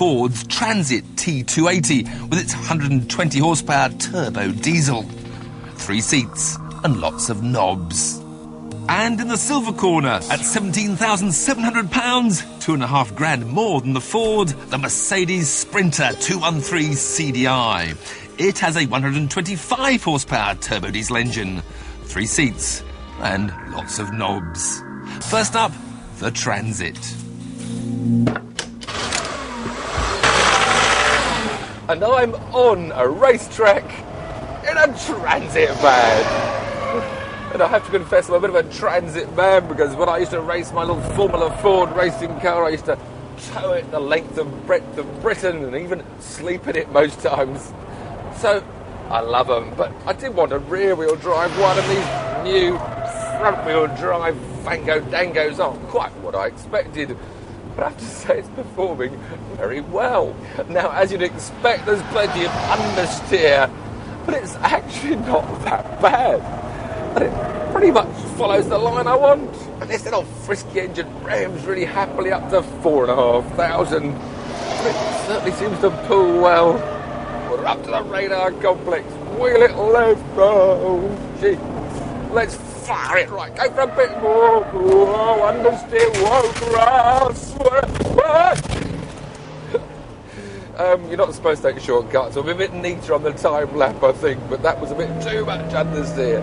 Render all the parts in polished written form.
Ford's Transit T280 with its 120 horsepower turbo diesel. 3 seats and lots of knobs. And in the silver corner, at £17,700, £2.5 more than the Ford, the Mercedes Sprinter 213 CDI. It has a 125 horsepower turbo diesel engine, 3 seats and lots of knobs. First up, the Transit. And I'm on a racetrack in a Transit van. And I have to confess, I'm a bit of a Transit man, because when I used to race my little Formula Ford racing car, I used to tow it the length and breadth of Britain and even sleep in it most times. So, I love them, but I did want a rear-wheel drive one, and these new front-wheel drive Fango Dangos aren't quite what I expected. But I have to say, it's performing very well. Now, as you'd expect, there's plenty of understeer, but it's actually not that bad. And it pretty much follows the line I want. And this little frisky engine rams really happily up to 4,500. It certainly seems to pull well. We're up to the radar complex. Wheel it left. Oh, gee. Let's fire it right. Go for a bit more. Whoa, understeer. Whoa, grass. You're not supposed to take shortcuts. I'm a bit neater on the time lap, I think, but that was a bit too much understeer.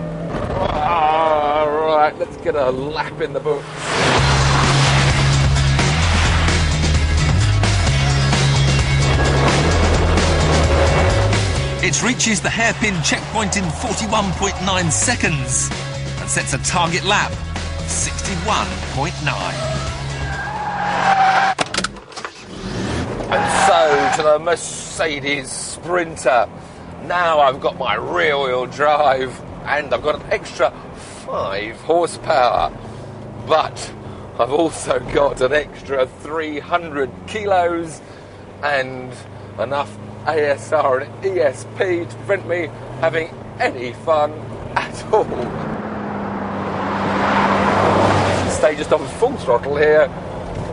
Right, let's get a lap in the book. It reaches the hairpin checkpoint in 41.9 seconds and sets a target lap of 61.9. And so to the Mercedes Sprinter. Now I've got my rear-wheel drive and I've got an extra 5 horsepower. But I've also got an extra 300 kilos and enough ASR and ESP to prevent me having any fun at all. Stay just on full throttle here.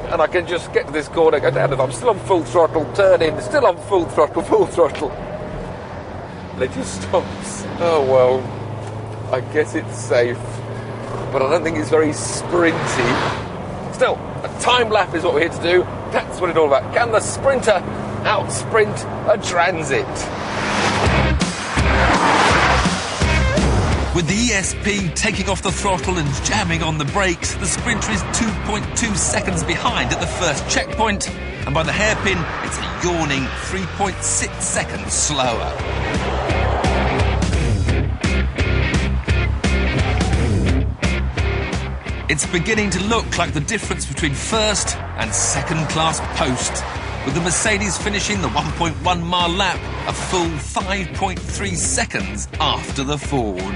And I can just get to this corner, go down, and I'm still on full throttle, turn in, still on full throttle. And it just stops. Oh, well, I guess it's safe. But I don't think it's very sprinty. Still, a time lap is what we're here to do. That's what it's all about. Can the Sprinter out-sprint a Transit? With the ESP taking off the throttle and jamming on the brakes, the Sprinter is 2.2 seconds behind at the first checkpoint, and by the hairpin, it's a yawning 3.6 seconds slower. It's beginning to look like the difference between first and second class post, with the Mercedes finishing the 1.1 mile lap a full 5.3 seconds after the Ford.